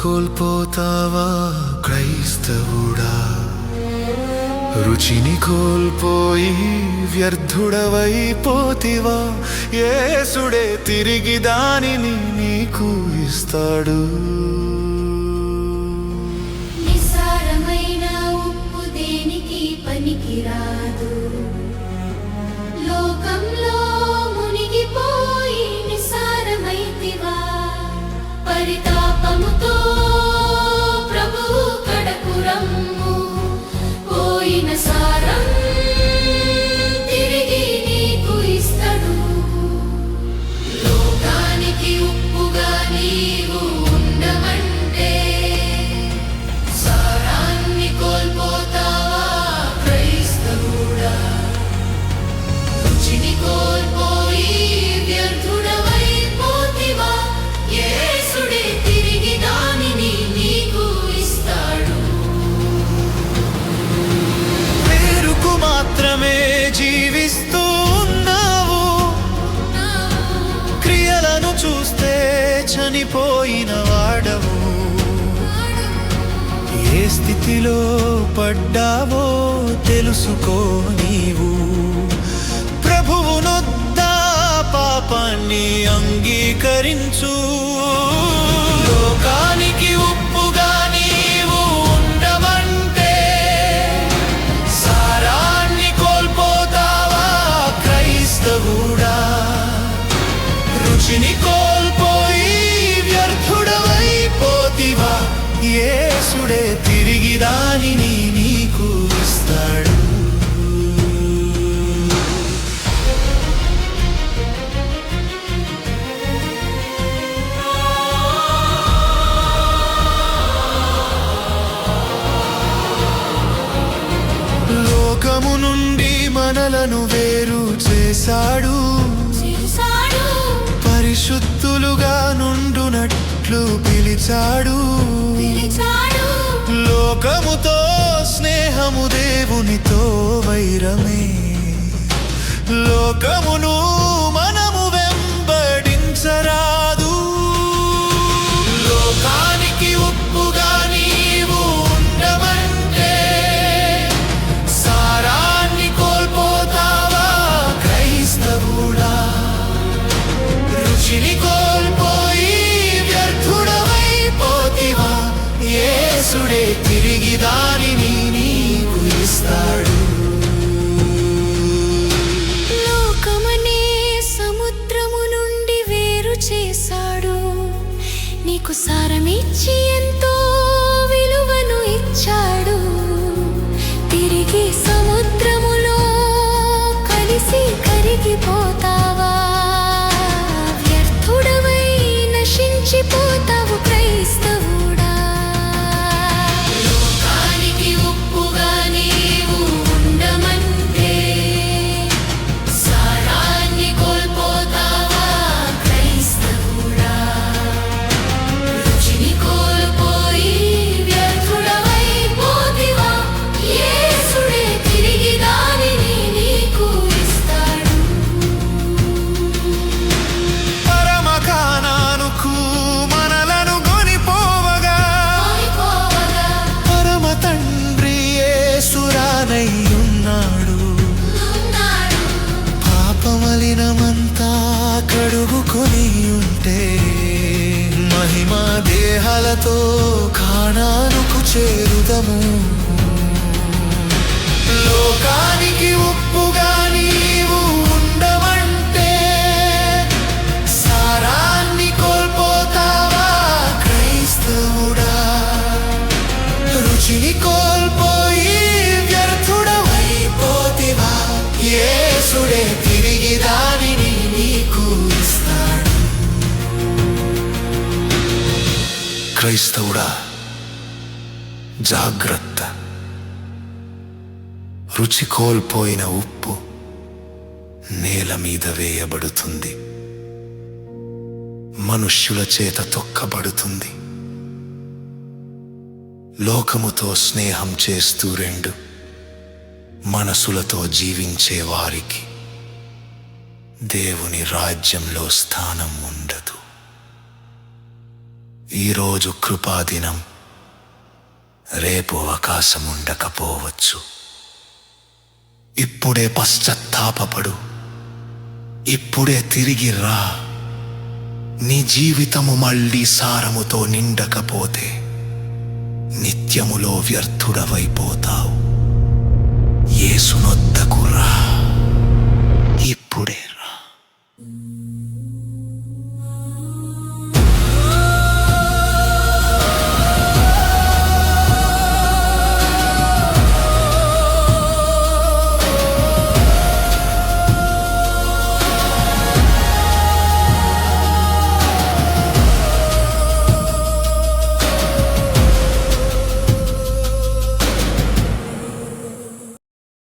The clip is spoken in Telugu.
కోల్పోతావా క్రైస్తవుడా? రుచిని కోల్పోయి వ్యర్థుడవైపోతివా? యేసుడే తిరిగి దానిని నీకు ఇస్తాడు. నిస్సారమైన ఉప్పు దేనికి పనికిరాదు. లోకంలో మునిగిపోయి నిస్సారమైతివా? పరితాపముతో ప్రభువు కడకు రమ్ము. పోయిన సారం తిరిగి నీకు ఇస్తడు. లోకానికి ఉప్పుగా నీవు ఉండమంటే సారాన్ని కోల్పోతావా క్రైస్తవుడా? రుచిని కోల్పోయి వ్యర్థుడవైపోతివా? యేసుడే తిరిగి దానిని నీకు ఇస్తాడు. పేరుకు మాత్రమే జీవిస్తూ ఉన్నావు, క్రియలను చూస్తే చనిపోయిన వాడవు. ఏ స్థితిలో పడ్డావో తెలుసుకో నీవు. ప్రభువునొద్దా పాపాన్ని అంగీకరించు. లోకానికి ఉప్పుగా నీవు ఉండమంటే సారాన్ని కోల్పోతావా క్రైస్తవుడా? రుచిని కోల్పోయి వ్యర్థుడవైపోతివా? యేసుడే తిరిగి దానిని నీకు ఇస్తాడు. లోకము నుండి మనలను వేరు చేశాడు. పరిశుద్ధులుగా నుండునట్లు పిలిచాడు. లోకముతో స్నేహము దేవునితో వైరమే. లోకమును మనము వెంబడించరాదు. లోకానికి ఉప్పుగా నీవు ఉండమంటే సారాన్ని కోల్పోతావా క్రైస్తవుడా? రుచిని కోల్పోయి వ్యర్థుడవైపోతివా? యేసుడే తిరిగి దానిని నీకు ఇస్తాడు. లోకమనే సముద్రము నుండి వేరు చేశాడు. నీకు సారమిచ్చి ఎంతో విలువను ఇచ్చాడు. తిరిగి సముద్రములో కలిసి కరిగిపోతావా? వ్యర్థుడవై నశించిపోతావు క్రైస్తవుడా? లోకానికి ఉప్పుగా నీవు ఉండమంటే సారాన్ని కోల్పోతావా క్రైస్తవుడా? రుచిని కోల్పోయి వ్యర్థుడవైపోతివా? యేసుడే తిరిగి దానిని నీకు ఇస్తాడు. పరమకానానుకు మనలను కొనిపోవగా పరమ తండ్రి యేసురానై ఉన్నాడు. పాపమలినమంతా కడుగుకొని ఉంటే మహిమా దేహాలతో కానానుకు చేరుదము. లోకానికి ఉప్పుగా నీవు ఉండమంటే సారాన్ని కోల్పోతావా క్రైస్తవుడా? రుచిని కోల్పోయి వ్యర్థుడవైపోతివా? యేసుడే తిరిగి దానిని నీకు ఇస్తాడు. క్రైస్తవుడా, జాగ్రత్త. రుచి కోల్పోయిన ఉప్పు నేల మీద వేయబడుతుంది, మనుష్యుల చేత తొక్కబడుతుంది. లోకముతో స్నేహం చేస్తూ రెండు మనసులతో జీవించే వారికి దేవుని రాజ్యంలో స్థానం ఉండదు. ఈరోజు కృపాదినం, రేపు అవకాశం ఉండకపోవచ్చు. ఇప్పుడే పశ్చాత్తాపపడు, ఇప్పుడే తిరిగి రా. నీ జీవితము మళ్ళీ సారముతో నిండకపోతే నిత్యములో వ్యర్థుడవైపోతావు. యేసునొద్దకు రా.